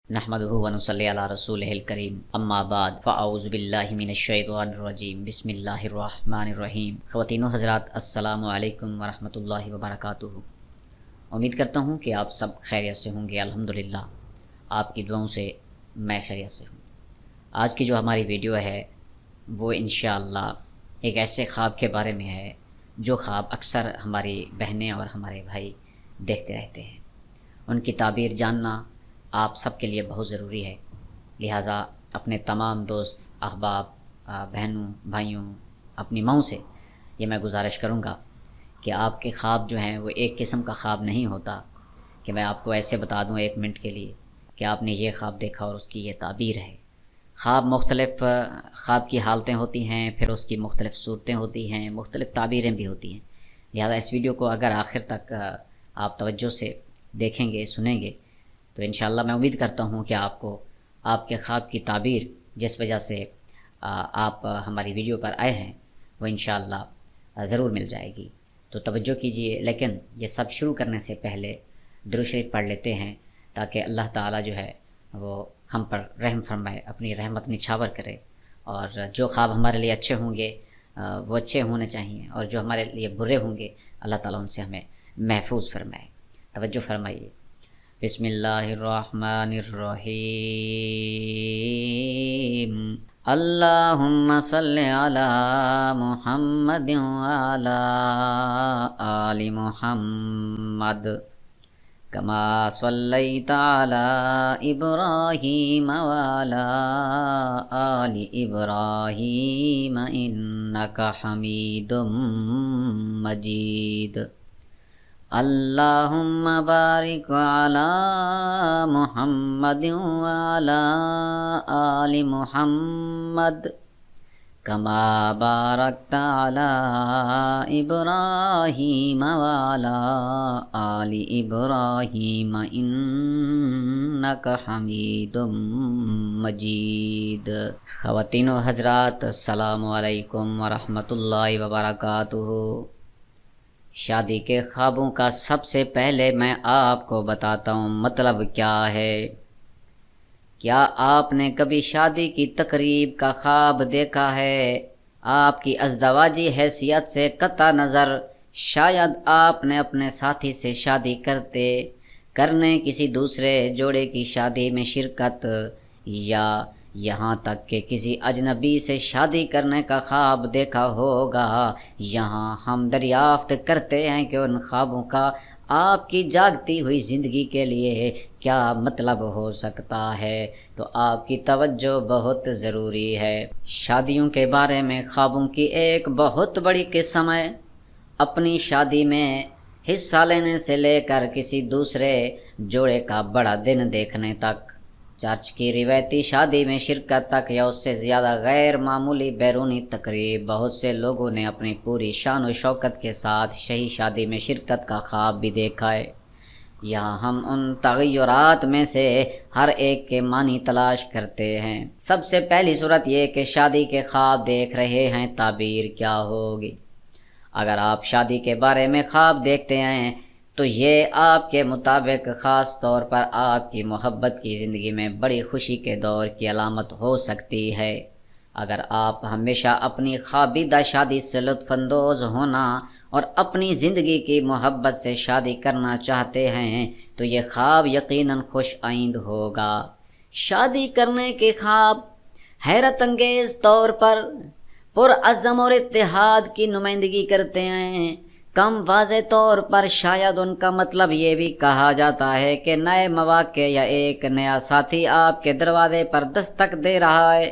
نحمدہ ونصلی علی رسولہ الکریم اما بعد فاعوذ باللہ من الشیطان الرجیم بسم اللہ الرحمن الرحیم۔ خواتین و حضرات، السلام علیکم ورحمۃ اللہ وبرکاتہ۔ امید کرتا ہوں کہ آپ سب خیریت سے ہوں گے۔ الحمدللہ آپ کی دعاؤں سے میں خیریت سے ہوں۔ آج کی جو ہماری ویڈیو ہے وہ انشاءاللہ ایک ایسے خواب کے بارے میں ہے جو خواب اکثر ہماری بہنیں اور ہمارے بھائی دیکھتے رہتے ہیں۔ ان کی تعبیر جاننا آپ سب کے لیے بہت ضروری ہے، لہٰذا اپنے تمام دوست احباب، بہنوں، بھائیوں، اپنی ماؤں سے یہ میں گزارش کروں گا کہ آپ کے خواب جو ہیں وہ ایک قسم کا خواب نہیں ہوتا کہ میں آپ کو ایسے بتا دوں 1 منٹ کے لیے کہ آپ نے یہ خواب دیکھا اور اس کی یہ تعبیر ہے۔ خواب مختلف خواب کی حالتیں ہوتی ہیں، پھر اس کی مختلف صورتیں ہوتی ہیں، مختلف تعبیریں بھی ہوتی ہیں، لہٰذا اس ویڈیو کو اگر آخر تک آپ توجہ سے دیکھیں گے، سنیں گے تو انشاءاللہ میں امید کرتا ہوں کہ آپ کو آپ کے خواب کی تعبیر جس وجہ سے آپ ہماری ویڈیو پر آئے ہیں وہ انشاءاللہ ضرور مل جائے گی۔ تو توجہ کیجئے، لیکن یہ سب شروع کرنے سے پہلے درود شریف پڑھ لیتے ہیں تاکہ اللہ تعالیٰ جو ہے وہ ہم پر رحم فرمائے، اپنی رحمت نچھاور کرے، اور جو خواب ہمارے لیے اچھے ہوں گے وہ اچھے ہونے چاہیے، اور جو ہمارے لیے برے ہوں گے اللہ تعالیٰ ان سے ہمیں محفوظ فرمائے۔ توجہ فرمائیے۔ بسم اللہ الرحمن الرحیم۔ اللہم صل علی محمد وعلی آل محمد کما صلیت علی ابراہیم وعلی آل ابراہیم انک حمید مجید۔ اللہم بارک علی محمد وعلی آل محمد کما بارکت علی ابراہیم وعلی آل ابراہیم انک حمید مجید۔ خواتین و حضرات، السلام علیکم ورحمۃ اللہ وبرکاتہ۔ شادی کے خوابوں کا سب سے پہلے میں آپ کو بتاتا ہوں مطلب کیا ہے۔ کیا آپ نے کبھی شادی کی تقریب کا خواب دیکھا ہے؟ آپ کی ازدواجی حیثیت سے قطع نظر شاید آپ نے اپنے ساتھی سے شادی کرنے کسی دوسرے جوڑے کی شادی میں شرکت، یا یہاں تک کہ کسی اجنبی سے شادی کرنے کا خواب دیکھا ہوگا۔ یہاں ہم دریافت کرتے ہیں کہ ان خوابوں کا آپ کی جاگتی ہوئی زندگی کے لیے کیا مطلب ہو سکتا ہے، تو آپ کی توجہ بہت ضروری ہے۔ شادیوں کے بارے میں خوابوں کی ایک بہت بڑی قسم ہے۔ اپنی شادی میں حصہ لینے سے لے کر کسی دوسرے جوڑے کا بڑا دن دیکھنے تک، چرچ کی روایتی شادی میں شرکت تک، یا اس سے زیادہ غیر معمولی بیرونی تقریب، بہت سے لوگوں نے اپنی پوری شان و شوکت کے ساتھ شہی شادی میں شرکت کا خواب بھی دیکھا ہے۔ یہاں ہم ان تغیرات میں سے ہر ایک کے معنی تلاش کرتے ہیں۔ سب سے پہلی صورت یہ کہ شادی کے خواب دیکھ رہے ہیں، تعبیر کیا ہوگی؟ اگر آپ شادی کے بارے میں خواب دیکھتے ہیں تو یہ آپ کے مطابق خاص طور پر آپ کی محبت کی زندگی میں بڑی خوشی کے دور کی علامت ہو سکتی ہے۔ اگر آپ ہمیشہ اپنی خوابیدہ شادی سے لطف اندوز ہونا اور اپنی زندگی کی محبت سے شادی کرنا چاہتے ہیں تو یہ خواب یقیناً خوش آئند ہوگا۔ شادی کرنے کے خواب حیرت انگیز طور پر پرعزم اور اتحاد کی نمائندگی کرتے ہیں۔ کم واضح طور پر شاید ان کا مطلب یہ بھی کہا جاتا ہے کہ نئے مواقع یا ایک نیا ساتھی آپ کے دروازے پر دستک دے رہا ہے۔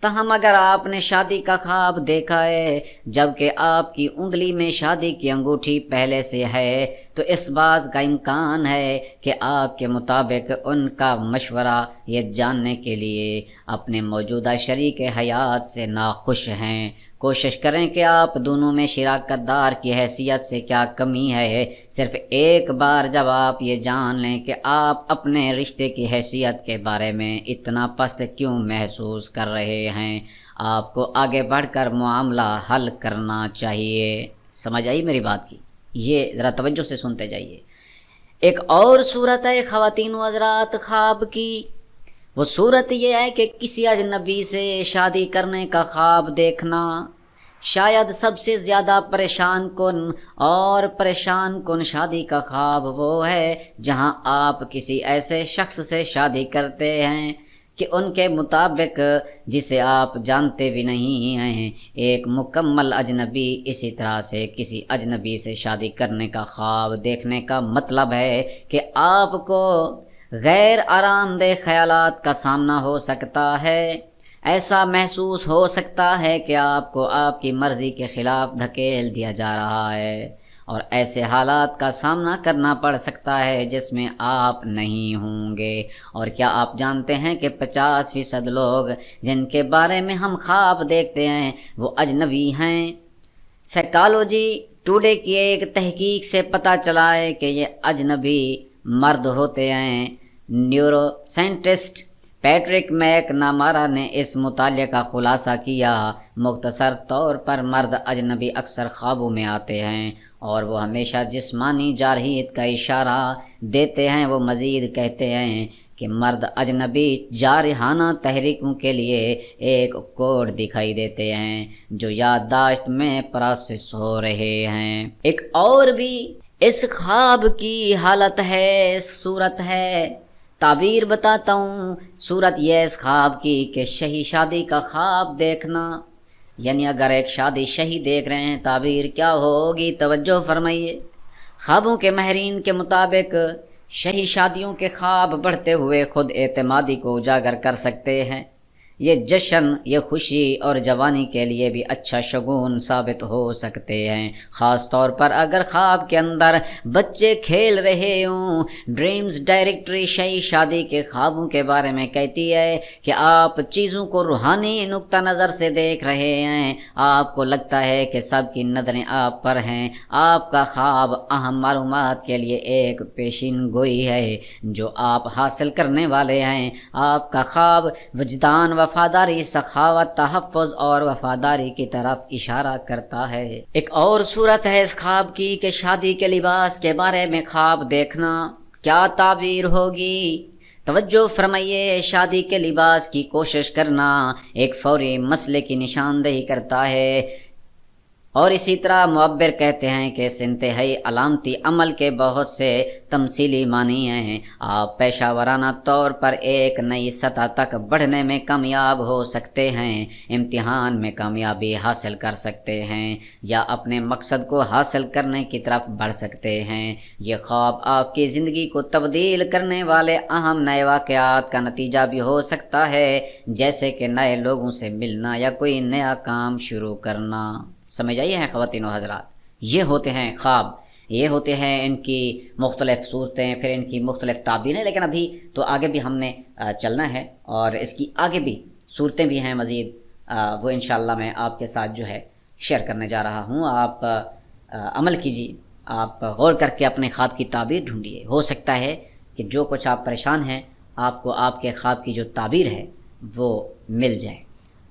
تاہم اگر آپ نے شادی کا خواب دیکھا ہے جبکہ آپ کی انگلی میں شادی کی انگوٹھی پہلے سے ہے تو اس بات کا امکان ہے کہ آپ کے مطابق ان کا مشورہ یہ جاننے کے لیے اپنے موجودہ شریک حیات سے ناخوش ہیں۔ کوشش کریں کہ آپ دونوں میں شراکت دار کی حیثیت سے کیا کمی ہے۔ صرف ایک بار جب آپ یہ جان لیں کہ آپ اپنے رشتے کی حیثیت کے بارے میں اتنا پست کیوں محسوس کر رہے ہیں، آپ کو آگے بڑھ کر معاملہ حل کرنا چاہیے۔ سمجھ آئی میری بات کی؟ یہ ذرا توجہ سے سنتے جائیے۔ ایک اور صورت ہے خواتین و حضرات خواب کی، وہ صورت یہ ہے کہ کسی اجنبی سے شادی کرنے کا خواب دیکھنا۔ شاید سب سے زیادہ پریشان کن شادی کا خواب وہ ہے جہاں آپ کسی ایسے شخص سے شادی کرتے ہیں کہ ان کے مطابق جسے آپ جانتے بھی نہیں ہیں، ایک مکمل اجنبی۔ اسی طرح سے کسی اجنبی سے شادی کرنے کا خواب دیکھنے کا مطلب ہے کہ آپ کو غیر آرام دہ خیالات کا سامنا ہو سکتا ہے۔ ایسا محسوس ہو سکتا ہے کہ آپ کو آپ کی مرضی کے خلاف دھکیل دیا جا رہا ہے، اور ایسے حالات کا سامنا کرنا پڑ سکتا ہے جس میں آپ نہیں ہوں گے۔ اور کیا آپ جانتے ہیں کہ 50% لوگ جن کے بارے میں ہم خواب دیکھتے ہیں وہ اجنبی ہیں؟ سائیکالوجی ٹوڈے کی ایک تحقیق سے پتہ چلا ہے کہ یہ اجنبی مرد ہوتے ہیں۔ نیورو سائنٹسٹ پیٹرک میک نامارا نے اس مطالعے کا خلاصہ کیا۔ مختصر طور پر مرد اجنبی اکثر خوابوں میں آتے ہیں اور وہ ہمیشہ جسمانی جارحیت کا اشارہ دیتے ہیں۔ وہ مزید کہتے ہیں کہ مرد اجنبی جارحانہ تحریکوں کے لیے ایک کوڈ دکھائی دیتے ہیں جو یادداشت میں پروسیس ہو رہے ہیں۔ ایک اور بھی اس خواب کی حالت ہے، صورت ہے، تعبیر بتاتا ہوں۔ صورت یہ ہے اس خواب کی کہ شہی شادی کا خواب دیکھنا، یعنی اگر ایک شادی شہی دیکھ رہے ہیں، تعبیر کیا ہوگی؟ توجہ فرمائیے۔ خوابوں کے ماہرین کے مطابق شہی شادیوں کے خواب بڑھتے ہوئے خود اعتمادی کو اجاگر کر سکتے ہیں۔ یہ جشن، یہ خوشی اور جوانی کے لیے بھی اچھا شگون ثابت ہو سکتے ہیں، خاص طور پر اگر خواب کے اندر بچے کھیل رہے ہوں۔ ڈریمز ڈائریکٹری شہی شادی کے خوابوں کے بارے میں کہتی ہے کہ آپ چیزوں کو روحانی نقطہ نظر سے دیکھ رہے ہیں، آپ کو لگتا ہے کہ سب کی نظریں آپ پر ہیں۔ آپ کا خواب اہم معلومات کے لیے ایک پیشین گوئی ہے جو آپ حاصل کرنے والے ہیں۔ آپ کا خواب وجدان، وفاداری، سخاوت، تحفظ اور وفاداری کی طرف اشارہ کرتا ہے۔ ایک اور صورت ہے اس خواب کی کہ شادی کے لباس کے بارے میں خواب دیکھنا، کیا تعبیر ہوگی؟ توجہ فرمائیے۔ شادی کے لباس کی کوشش کرنا ایک فوری مسئلے کی نشاندہی کرتا ہے، اور اسی طرح معبر کہتے ہیں کہ اس انتہائی علامتی عمل کے بہت سے تمثیلی معنی ہیں۔ آپ پیشہ ورانہ طور پر ایک نئی سطح تک بڑھنے میں کامیاب ہو سکتے ہیں، امتحان میں کامیابی حاصل کر سکتے ہیں، یا اپنے مقصد کو حاصل کرنے کی طرف بڑھ سکتے ہیں۔ یہ خواب آپ کی زندگی کو تبدیل کرنے والے اہم نئے واقعات کا نتیجہ بھی ہو سکتا ہے، جیسے کہ نئے لوگوں سے ملنا یا کوئی نیا کام شروع کرنا۔ سمجھ آئیے ہیں خواتین و حضرات؟ یہ ہوتے ہیں خواب، یہ ہوتے ہیں ان کی مختلف صورتیں، پھر ان کی مختلف تعبیریں۔ لیکن ابھی تو آگے بھی ہم نے چلنا ہے، اور اس کی آگے بھی صورتیں بھی ہیں مزید، وہ انشاءاللہ میں آپ کے ساتھ جو ہے شیئر کرنے جا رہا ہوں۔ آپ عمل کیجیے، آپ غور کر کے اپنے خواب کی تعبیر ڈھونڈیے۔ ہو سکتا ہے کہ جو کچھ آپ پریشان ہیں، آپ کو آپ کے خواب کی جو تعبیر ہے وہ مل جائے۔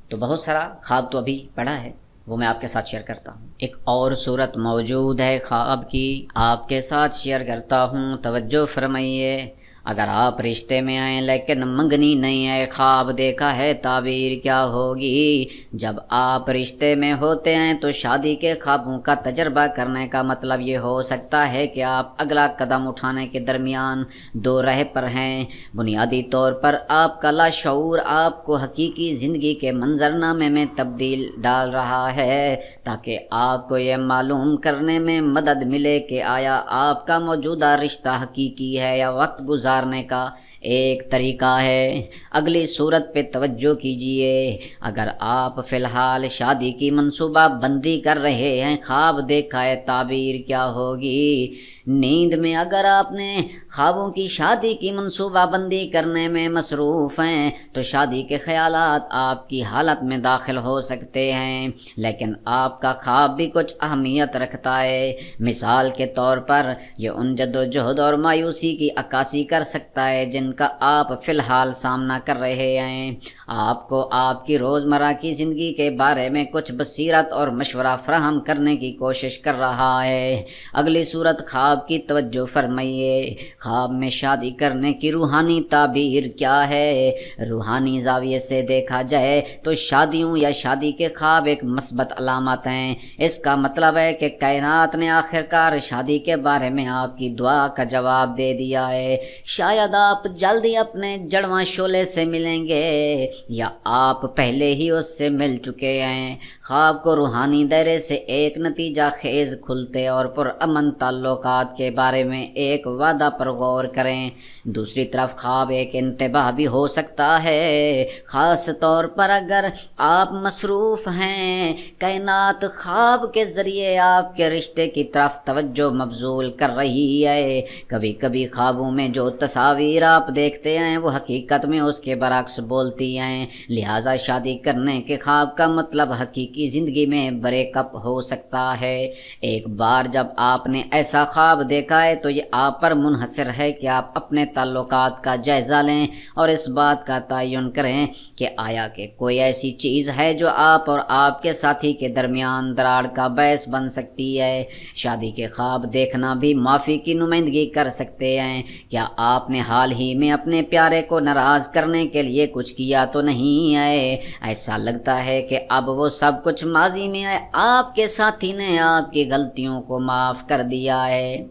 تو بہت سارا خواب تو ابھی پڑا ہے، وہ میں آپ کے ساتھ شیئر کرتا ہوں۔ ایک اور صورت موجود ہے خواب کی، آپ کے ساتھ شیئر کرتا ہوں، توجہ فرمائیے۔ اگر آپ رشتے میں ہیں لیکن منگنی نہیں ہے، خواب دیکھا ہے، تعبیر کیا ہوگی؟ جب آپ رشتے میں ہوتے ہیں تو شادی کے خوابوں کا تجربہ کرنے کا مطلب یہ ہو سکتا ہے کہ آپ اگلا قدم اٹھانے کے درمیان دو راہ پر ہیں۔ بنیادی طور پر آپ کا لاشعور آپ کو حقیقی زندگی کے منظرنامے میں تبدیل ڈال رہا ہے، تاکہ آپ کو یہ معلوم کرنے میں مدد ملے کہ آیا آپ کا موجودہ رشتہ حقیقی ہے یا وقت گزارنے کا ایک طریقہ ہے۔ اگلی صورت پہ توجہ کیجئے۔ اگر آپ فی الحال شادی کی منصوبہ بندی کر رہے ہیں، خواب دیکھا ہے، تعبیر کیا ہوگی؟ نیند میں اگر آپ نے خوابوں کی شادی کی منصوبہ بندی کرنے میں مصروف ہیں تو شادی کے خیالات آپ کی حالت میں داخل ہو سکتے ہیں، لیکن آپ کا خواب بھی کچھ اہمیت رکھتا ہے۔ مثال کے طور پر یہ ان جدوجہد اور مایوسی کی عکاسی کر سکتا ہے جن کا آپ فی الحال سامنا کر رہے ہیں۔ آپ کو آپ کی روزمرہ کی زندگی کے بارے میں کچھ بصیرت اور مشورہ فراہم کرنے کی کوشش کر رہا ہے۔ اگلی صورت خواب خواب کی توجہ فرمائیے۔ خواب میں شادی کرنے کی روحانی تعبیر کیا ہے؟ روحانی زاویے سے دیکھا جائے تو شادیوں یا شادی کے خواب ایک مثبت علامت ہیں۔ اس کا مطلب ہے کہ کائنات نے آخرکار شادی کے بارے میں آپ کی دعا کا جواب دے دیا ہے۔ شاید آپ جلدی اپنے جڑواں شعلے سے ملیں گے یا آپ پہلے ہی اس سے مل چکے ہیں۔ خواب کو روحانی دائرے سے ایک نتیجہ خیز کھلتے اور پرامن تعلقات کے بارے میں ایک وعدہ پر غور کریں۔ دوسری طرف خواب ایک انتباہ بھی ہو سکتا ہے، خاص طور پر اگر آپ مصروف ہیں۔ کائنات خواب کے ذریعے آپ کے رشتے کی طرف توجہ مبذول کر رہی ہے۔ کبھی کبھی خوابوں میں جو تصاویر آپ دیکھتے ہیں وہ حقیقت میں اس کے برعکس بولتی ہیں، لہٰذا شادی کرنے کے خواب کا مطلب حقیقی زندگی میں بریک اپ ہو سکتا ہے۔ ایک بار جب آپ نے ایسا خواب دیکھا ہے تو یہ آپ پر منحصر ہے کہ آپ اپنے تعلقات کا جائزہ لیں اور اس بات کا تعین کریں کہ آیا کہ کوئی ایسی چیز ہے جو آپ اور آپ کے ساتھی کے درمیان دراڑ کا باعث بن سکتی ہے۔ شادی کے خواب دیکھنا بھی معافی کی نمائندگی کر سکتے ہیں۔ کیا آپ نے حال ہی میں اپنے پیارے کو ناراض کرنے کے لیے کچھ کیا تو نہیں ہے؟ ایسا لگتا ہے کہ اب وہ سب کچھ ماضی میں ہے، آپ کے ساتھی نے آپ کی غلطیوں کو معاف کر دیا ہے۔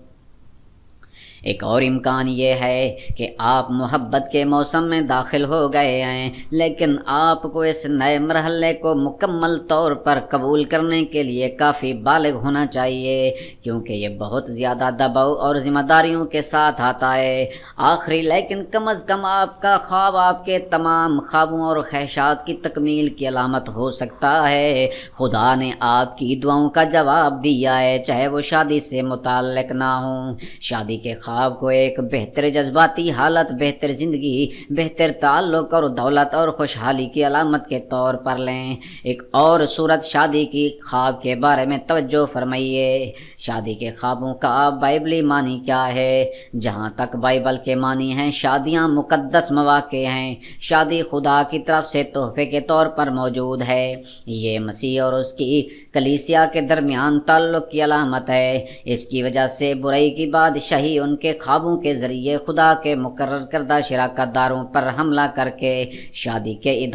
ایک اور امکان یہ ہے کہ آپ محبت کے موسم میں داخل ہو گئے ہیں، لیکن آپ کو اس نئے مرحلے کو مکمل طور پر قبول کرنے کے لیے کافی بالغ ہونا چاہیے، کیونکہ یہ بہت زیادہ دباؤ اور ذمہ داریوں کے ساتھ آتا ہے۔ آخری لیکن کم از کم آپ کا خواب آپ کے تمام خوابوں اور خواہشات کی تکمیل کی علامت ہو سکتا ہے۔ خدا نے آپ کی دعاؤں کا جواب دیا ہے، چاہے وہ شادی سے متعلق نہ ہوں۔ شادی کے خواب کو ایک بہتر جذباتی حالت، بہتر زندگی، بہتر تعلق اور دولت اور خوشحالی کی علامت کے طور پر لیں۔ ایک اور صورت شادی کی خواب کے بارے میں توجہ فرمائیے۔ شادی کے خوابوں کا بائبلی معنی کیا ہے؟ جہاں تک بائبل کے معنی ہیں، شادیاں مقدس مواقع ہیں۔ شادی خدا کی طرف سے تحفے کے طور پر موجود ہے۔ یہ مسیح اور اس کی کلیسیا کے درمیان تعلق کی علامت ہے۔ اس کی وجہ سے برائی کی بادشاہی ان کے خوابوں کے ذریعے خدا کے مقرر کردہ شراکت داروں پر حملہ کر کے شادی کے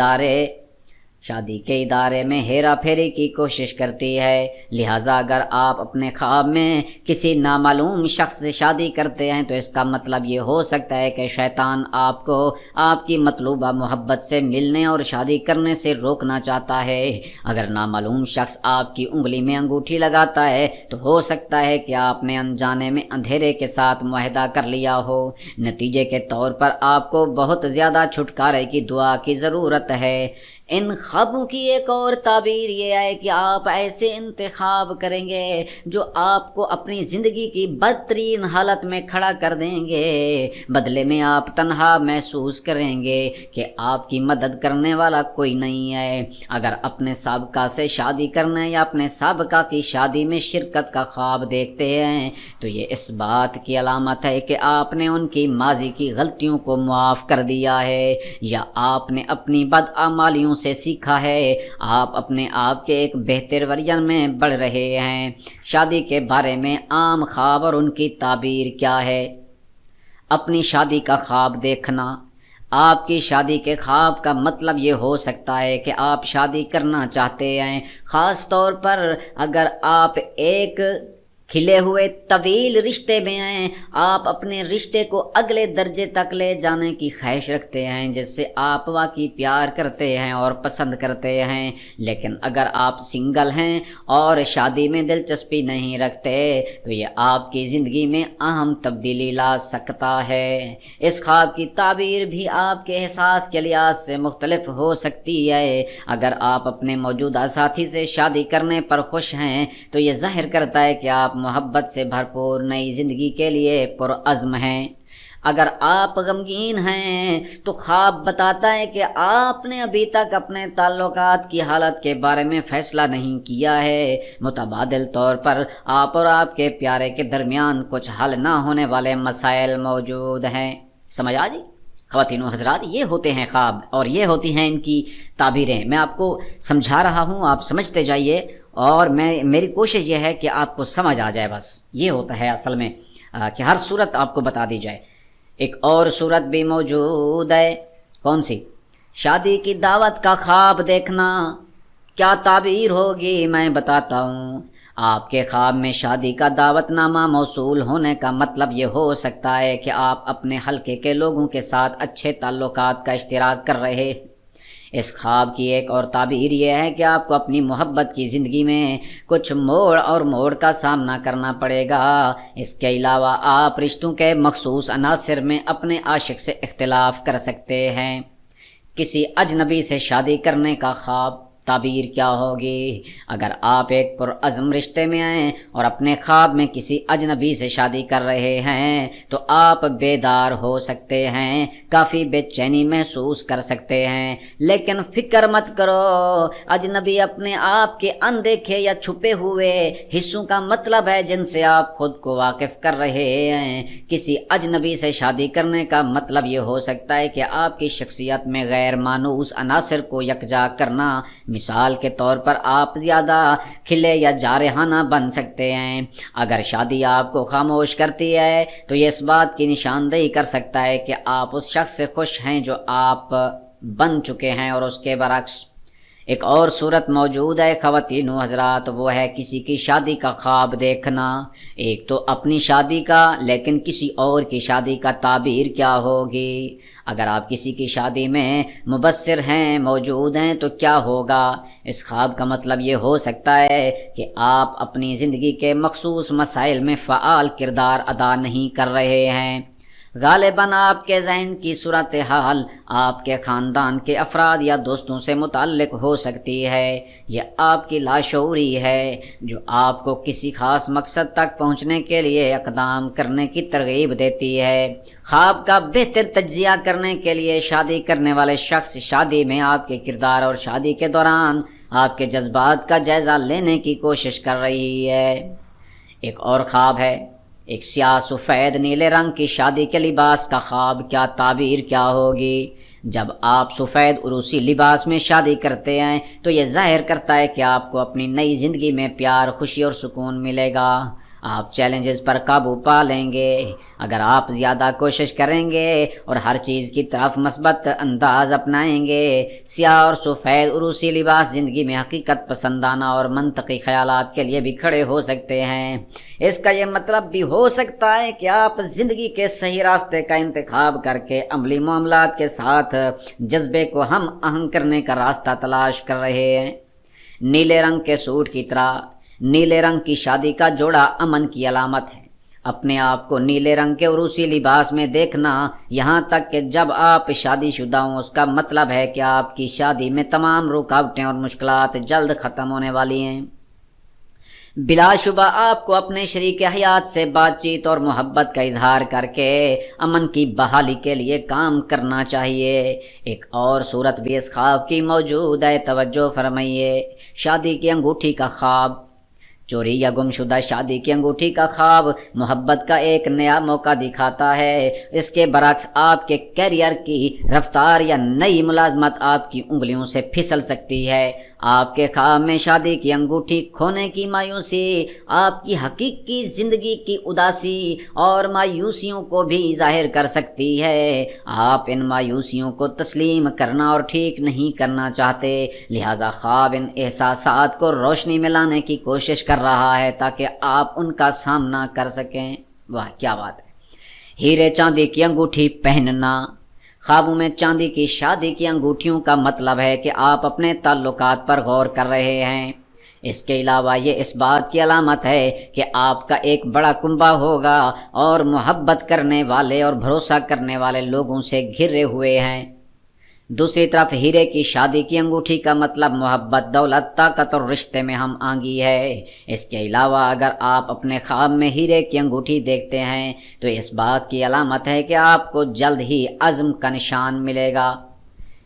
ادارے میں ہیرا پھیری کی کوشش کرتی ہے۔ لہٰذا اگر آپ اپنے خواب میں کسی نامعلوم شخص سے شادی کرتے ہیں تو اس کا مطلب یہ ہو سکتا ہے کہ شیطان آپ کو آپ کی مطلوبہ محبت سے ملنے اور شادی کرنے سے روکنا چاہتا ہے۔ اگر نامعلوم شخص آپ کی انگلی میں انگوٹھی لگاتا ہے تو ہو سکتا ہے کہ آپ نے انجانے میں اندھیرے کے ساتھ معاہدہ کر لیا ہو۔ نتیجے کے طور پر آپ کو بہت زیادہ چھٹکارے کی دعا کی ضرورت ہے۔ ان خوابوں کی ایک اور تعبیر یہ ہے کہ آپ ایسے انتخاب کریں گے جو آپ کو اپنی زندگی کی بدترین حالت میں کھڑا کر دیں گے۔ بدلے میں آپ تنہا محسوس کریں گے کہ آپ کی مدد کرنے والا کوئی نہیں ہے۔ اگر اپنے سابقہ سے شادی کرنے یا اپنے سابقہ کی شادی میں شرکت کا خواب دیکھتے ہیں تو یہ اس بات کی علامت ہے کہ آپ نے ان کی ماضی کی غلطیوں کو معاف کر دیا ہے یا آپ نے اپنی بدعمالیوں سے سیکھا ہے۔ آپ اپنے آپ کے ایک بہتر ورژن میں بڑھ رہے ہیں۔ شادی کے بارے میں عام خواب اور ان کی تعبیر کیا ہے؟ اپنی شادی کا خواب دیکھنا۔ آپ کی شادی کے خواب کا مطلب یہ ہو سکتا ہے کہ آپ شادی کرنا چاہتے ہیں، خاص طور پر اگر آپ ایک کھلے ہوئے طویل رشتے میں ہیں۔ آپ اپنے رشتے کو اگلے درجے تک لے جانے کی خواہش رکھتے ہیں جس سے آپ واقعی پیار کرتے ہیں اور پسند کرتے ہیں، لیکن اگر آپ سنگل ہیں اور شادی میں دلچسپی نہیں رکھتے تو یہ آپ کی زندگی میں اہم تبدیلی لا سکتا ہے۔ اس خواب کی تعبیر بھی آپ کے احساس کے لحاظ سے مختلف ہو سکتی ہے۔ اگر آپ اپنے موجودہ ساتھی سے شادی کرنے پر خوش ہیں تو یہ ظاہر کرتا ہے کہ آپ محبت سے بھرپور نئی زندگی کے لیے پرعزم ہیں۔ اگر آپ غمگین ہیں تو خواب بتاتا ہے کہ آپ نے ابھی تک اپنے تعلقات کی حالت کے بارے میں فیصلہ نہیں کیا ہے۔ متبادل طور پر آپ اور آپ کے پیارے کے درمیان کچھ حل نہ ہونے والے مسائل موجود ہیں۔ سمجھ آ جی؟ خواتین و حضرات، یہ ہوتے ہیں خواب اور یہ ہوتی ہیں ان کی تعبیریں۔ میں آپ کو سمجھا رہا ہوں، آپ سمجھتے جائیے اور میری کوشش یہ ہے کہ آپ کو سمجھ آ جائے، بس یہ ہوتا ہے اصل میں۔ کہ ہر صورت آپ کو بتا دی جائے۔ ایک اور صورت بھی موجود ہے، کون سی؟ شادی کی دعوت کا خواب دیکھنا کیا تعبیر ہوگی میں بتاتا ہوں۔ آپ کے خواب میں شادی کا دعوت نامہ موصول ہونے کا مطلب یہ ہو سکتا ہے کہ آپ اپنے حلقے کے لوگوں کے ساتھ اچھے تعلقات کا اشتراک کر رہے ہیں۔ اس خواب کی ایک اور تعبیر یہ ہے کہ آپ کو اپنی محبت کی زندگی میں کچھ موڑ کا سامنا کرنا پڑے گا۔ اس کے علاوہ آپ رشتوں کے مخصوص عناصر میں اپنے عاشق سے اختلاف کر سکتے ہیں۔ کسی اجنبی سے شادی کرنے کا خواب تعبیر کیا ہوگی؟ اگر آپ ایک پرعزم رشتے میں ہیں اور اپنے خواب میں کسی اجنبی سے شادی کر رہے ہیں تو آپ بیدار ہو سکتے ہیں، کافی بے چینی محسوس کر سکتے ہیں، لیکن فکر مت کرو۔ اجنبی اپنے آپ کے اندیکھے یا چھپے ہوئے حصوں کا مطلب ہے جن سے آپ خود کو واقف کر رہے ہیں۔ کسی اجنبی سے شادی کرنے کا مطلب یہ ہو سکتا ہے کہ آپ کی شخصیت میں غیر مانوس عناصر کو یکجا کرنا۔ مثال کے طور پر آپ زیادہ کھلے یا جارحانہ بن سکتے ہیں۔ اگر شادی آپ کو خاموش کرتی ہے تو یہ اس بات کی نشاندہی کر سکتا ہے کہ آپ اس شخص سے خوش ہیں جو آپ بن چکے ہیں، اور اس کے برعکس۔ ایک اور صورت موجود ہے خواتین و حضرات، وہ ہے کسی کی شادی کا خواب دیکھنا۔ ایک تو اپنی شادی کا، لیکن کسی اور کی شادی کا تعبیر کیا ہوگی؟ اگر آپ کسی کی شادی میں مبصر ہیں، موجود ہیں، تو کیا ہوگا؟ اس خواب کا مطلب یہ ہو سکتا ہے کہ آپ اپنی زندگی کے مخصوص مسائل میں فعال کردار ادا نہیں کر رہے ہیں۔ غالباً آپ کے ذہن کی صورتحال آپ کے خاندان کے افراد یا دوستوں سے متعلق ہو سکتی ہے۔ یہ آپ کی لاشعوری ہے جو آپ کو کسی خاص مقصد تک پہنچنے کے لیے اقدام کرنے کی ترغیب دیتی ہے۔ خواب کا بہتر تجزیہ کرنے کے لیے شادی کرنے والے شخص شادی میں آپ کے کردار اور شادی کے دوران آپ کے جذبات کا جائزہ لینے کی کوشش کر رہی ہے۔ ایک اور خواب ہے، ایک سیاہ سفید نیلے رنگ کی شادی کے لباس کا خواب کیا تعبیر کیا ہوگی؟ جب آپ سفید عروسی لباس میں شادی کرتے ہیں تو یہ ظاہر کرتا ہے کہ آپ کو اپنی نئی زندگی میں پیار، خوشی اور سکون ملے گا۔ آپ چیلنجز پر قابو پا لیں گے۔ اگر آپ زیادہ کوشش کریں گے اور ہر چیز کی طرف مثبت انداز اپنائیں گے۔ سیاہ اور سفید عروسی لباس زندگی میں حقیقت پسندانہ اور منطقی خیالات کے لیے بھی کھڑے ہو سکتے ہیں۔ اس کا یہ مطلب بھی ہو سکتا ہے کہ آپ زندگی کے صحیح راستے کا انتخاب کر کے عملی معاملات کے ساتھ جذبے کو ہم آہنگ کرنے کا راستہ تلاش کر رہے ہیں۔ نیلے رنگ کے سوٹ کی طرح نیلے رنگ کی شادی کا جوڑا امن کی علامت ہے۔ اپنے آپ کو نیلے رنگ کے عروسی لباس میں دیکھنا، یہاں تک کہ جب آپ شادی شدہ ہوں، اس کا مطلب ہے کہ آپ کی شادی میں تمام رکاوٹیں اور مشکلات جلد ختم ہونے والی ہیں۔ بلا شبہ آپ کو اپنے شریک حیات سے بات چیت اور محبت کا اظہار کر کے امن کی بحالی کے لیے کام کرنا چاہیے۔ ایک اور صورت بھی اس خواب کی موجود ہے، توجہ فرمائیے۔ شادی کی انگوٹھی کا خواب۔ چوری یا گمشدہ شادی کی انگوٹھی کا خواب محبت کا ایک نیا موقع دکھاتا ہے۔ اس کے برعکس آپ کے کیریئر کی رفتار یا نئی ملازمت آپ کی انگلیوں سے پھسل سکتی ہے۔ آپ کے خواب میں شادی کی انگوٹھی کھونے کی مایوسی آپ کی حقیقی زندگی کی اداسی اور مایوسیوں کو بھی ظاہر کر سکتی ہے۔ آپ ان مایوسیوں کو تسلیم کرنا اور ٹھیک نہیں کرنا چاہتے، لہذا خواب ان احساسات کو روشنی میں لانے کی کوشش کر رہا ہے تاکہ آپ ان کا سامنا کر سکیں۔ واہ کیا بات ہے! ہیرے چاندی کی انگوٹھی پہننا۔ خوابوں میں چاندی کی شادی کی انگوٹھیوں کا مطلب ہے کہ آپ اپنے تعلقات پر غور کر رہے ہیں۔ اس کے علاوہ یہ اس بات کی علامت ہے کہ آپ کا ایک بڑا کنبہ ہوگا اور محبت کرنے والے اور بھروسہ کرنے والے لوگوں سے گھرے ہوئے ہیں۔ دوسری طرف ہیرے کی شادی کی انگوٹھی کا مطلب محبت، دولت، طاقت اور رشتے میں ہم آہنگی ہے۔ اس کے علاوہ اگر آپ اپنے خواب میں ہیرے کی انگوٹھی دیکھتے ہیں تو اس بات کی علامت ہے کہ آپ کو جلد ہی عزم کا نشان ملے گا۔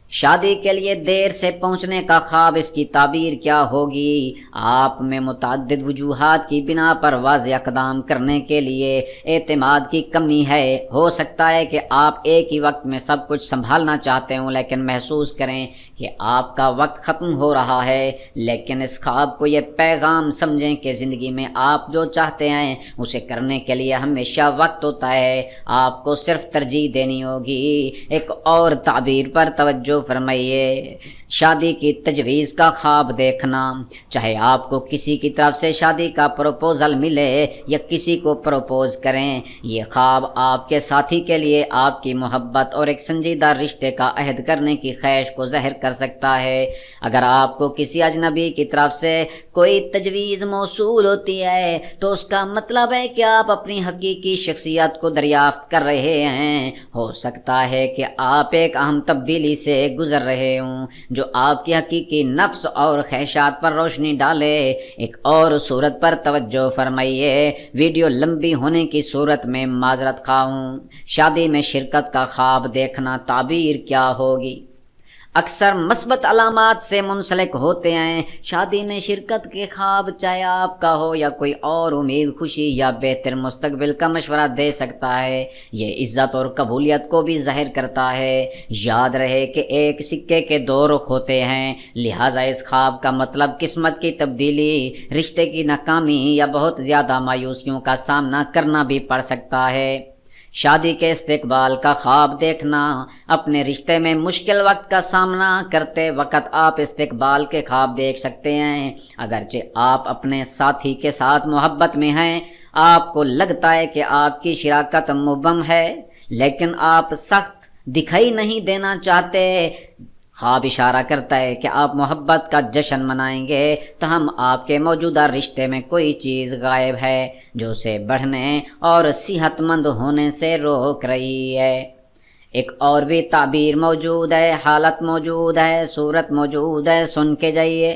شادی کے لیے دیر سے پہنچنے کا خواب، اس کی تعبیر کیا ہوگی؟ آپ میں متعدد وجوہات کی بنا پر واضح اقدام کرنے کے لیے اعتماد کی کمی ہے۔ ہو سکتا ہے کہ آپ ایک ہی وقت میں سب کچھ سنبھالنا چاہتے ہوں، لیکن محسوس کریں کہ آپ کا وقت ختم ہو رہا ہے۔ لیکن اس خواب کو یہ پیغام سمجھیں کہ زندگی میں آپ جو چاہتے ہیں اسے کرنے کے لیے ہمیشہ وقت ہوتا ہے، آپ کو صرف ترجیح دینی ہوگی۔ ایک اور تعبیر پر توجہ فرمائیے، شادی کی تجویز کا خواب دیکھنا۔ چاہے آپ کو کسی کی طرف سے شادی کا پروپوزل ملے یا کسی کو پروپوز کریں، یہ خواب آپ کے ساتھی کے لیے آپ کی محبت اور ایک سنجیدہ رشتے کا عہد کرنے کی خواہش کو ظاہر کر سکتا ہے۔ اگر آپ کو کسی اجنبی کی طرف سے کوئی تجویز موصول ہوتی ہے تو اس کا مطلب ہے کہ آپ اپنی حقیقی شخصیت کو دریافت کر رہے ہیں۔ ہو سکتا ہے کہ آپ ایک اہم تبدیلی سے گزر رہے ہوں جو آپ کی حقیقی نفس اور خواہشات پر روشنی ڈالے۔ ایک اور صورت پر توجہ فرمائیے، ویڈیو لمبی ہونے کی صورت میں معذرت خواہ ہوں۔ شادی میں شرکت کا خواب دیکھنا، تعبیر کیا ہوگی؟ اکثر مثبت علامات سے منسلک ہوتے ہیں۔ شادی میں شرکت کے خواب چاہے آپ کا ہو یا کوئی اور امید، خوشی یا بہتر مستقبل کا مشورہ دے سکتا ہے۔ یہ عزت اور قبولیت کو بھی ظاہر کرتا ہے۔ یاد رہے کہ ایک سکے کے دو رخ ہوتے ہیں، لہٰذا اس خواب کا مطلب قسمت کی تبدیلی، رشتے کی ناکامی یا بہت زیادہ مایوسیوں کا سامنا کرنا بھی پڑ سکتا ہے۔ شادی کے استقبال کا خواب دیکھنا، اپنے رشتے میں مشکل وقت کا سامنا کرتے وقت آپ استقبال کے خواب دیکھ سکتے ہیں۔ اگرچہ آپ اپنے ساتھی کے ساتھ محبت میں ہیں، آپ کو لگتا ہے کہ آپ کی شراکت مبہم ہے، لیکن آپ سخت دکھائی نہیں دینا چاہتے۔ خواب اشارہ کرتا ہے کہ آپ محبت کا جشن منائیں گے، تاہم آپ کے موجودہ رشتے میں کوئی چیز غائب ہے جو اسے بڑھنے اور صحت مند ہونے سے روک رہی ہے۔ ایک اور بھی تعبیر موجود ہے، حالت موجود ہے، صورت موجود ہے، سن کے جائیے۔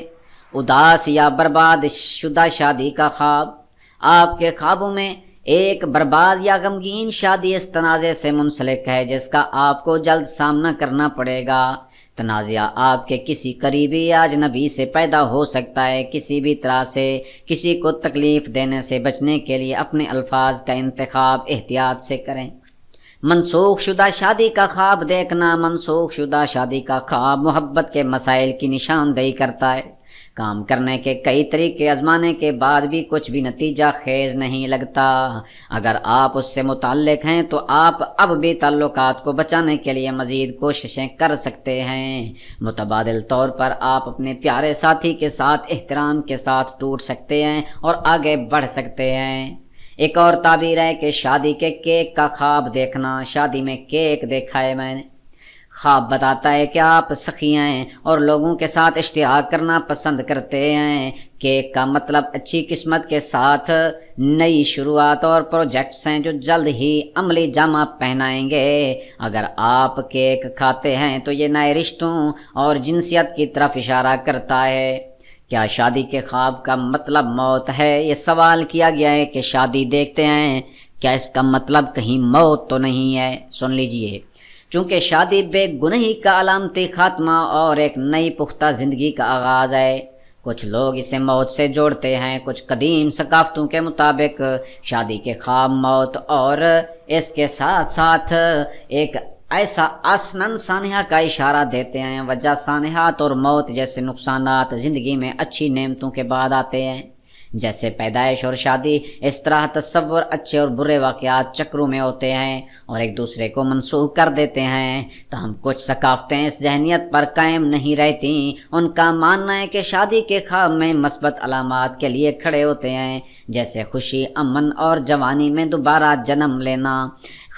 اداس یا برباد شدہ شادی کا خواب۔ آپ کے خوابوں میں ایک برباد یا غمگین شادی اس تنازع سے منسلک ہے جس کا آپ کو جلد سامنا کرنا پڑے گا۔ تنازعہ آپ کے کسی قریبی یا اجنبی سے پیدا ہو سکتا ہے۔ کسی بھی طرح سے کسی کو تکلیف دینے سے بچنے کے لیے اپنے الفاظ کا انتخاب احتیاط سے کریں۔ منسوخ شدہ شادی کا خواب دیکھنا، منسوخ شدہ شادی کا خواب محبت کے مسائل کی نشاندہی کرتا ہے۔ کام کرنے کے کئی طریقے آزمانے کے بعد بھی کچھ بھی نتیجہ خیز نہیں لگتا۔ اگر آپ اس سے متعلق ہیں تو آپ اب بھی تعلقات کو بچانے کے لیے مزید کوششیں کر سکتے ہیں۔ متبادل طور پر آپ اپنے پیارے ساتھی کے ساتھ احترام کے ساتھ ٹوٹ سکتے ہیں اور آگے بڑھ سکتے ہیں۔ ایک اور تعبیر ہے کہ شادی کے کیک کا خواب دیکھنا۔ شادی میں کیک دیکھا ہے میں نے۔ خواب بتاتا ہے کہ آپ سخی ہیں اور لوگوں کے ساتھ اشتراک کرنا پسند کرتے ہیں۔ کیک کا مطلب اچھی قسمت کے ساتھ نئی شروعات اور پروجیکٹس ہیں جو جلد ہی عملی جامہ پہنائیں گے۔ اگر آپ کیک کھاتے ہیں تو یہ نئے رشتوں اور جنسیت کی طرف اشارہ کرتا ہے۔ کیا شادی کے خواب کا مطلب موت ہے؟ یہ سوال کیا گیا ہے کہ شادی دیکھتے ہیں، کیا اس کا مطلب کہیں موت تو نہیں ہے؟ سن لیجئے، چونکہ شادی بے گناہی کا علامتی خاتمہ اور ایک نئی پختہ زندگی کا آغاز ہے۔ کچھ لوگ اسے موت سے جوڑتے ہیں۔ کچھ قدیم ثقافتوں کے مطابق شادی کے خواب موت اور اس کے ساتھ ساتھ ایک ایسا آسنن سانحہ کا اشارہ دیتے ہیں۔ وجہ سانحات اور موت جیسے نقصانات زندگی میں اچھی نعمتوں کے بعد آتے ہیں، جیسے پیدائش اور شادی۔ اس طرح تصور اچھے اور برے واقعات چکروں میں ہوتے ہیں اور ایک دوسرے کو منسوخ کر دیتے ہیں۔ تاہم کچھ ثقافتیں اس ذہنیت پر قائم نہیں رہتی۔ ان کا ماننا ہے کہ شادی کے خواب میں مثبت علامات کے لیے کھڑے ہوتے ہیں، جیسے خوشی، امن اور جوانی میں دوبارہ جنم لینا۔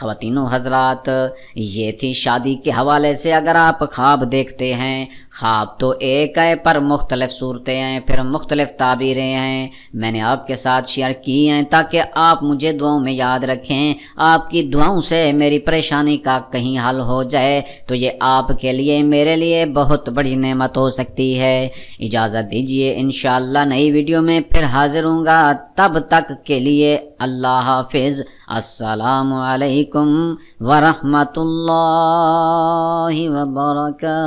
خواتین و حضرات، یہ تھی شادی کے حوالے سے اگر آپ خواب دیکھتے ہیں۔ خواب تو ایک ہے پر مختلف صورتیں ہیں، پھر مختلف تعبیریں ہیں۔ میں نے آپ کے ساتھ شیئر کی ہیں تاکہ آپ مجھے دعاؤں میں یاد رکھیں۔ آپ کی دعاؤں سے میری پریشانی کا کہیں حل ہو جائے تو یہ آپ کے لیے میرے لیے بہت بڑی نعمت ہو سکتی ہے۔ اجازت دیجیے، انشاءاللہ نئی ویڈیو میں پھر حاضر ہوں گا۔ تب تک کے لیے اللہ حافظ۔ السلام علیکم۔ علیکم ورحمۃ اللہ وبرکاتہ۔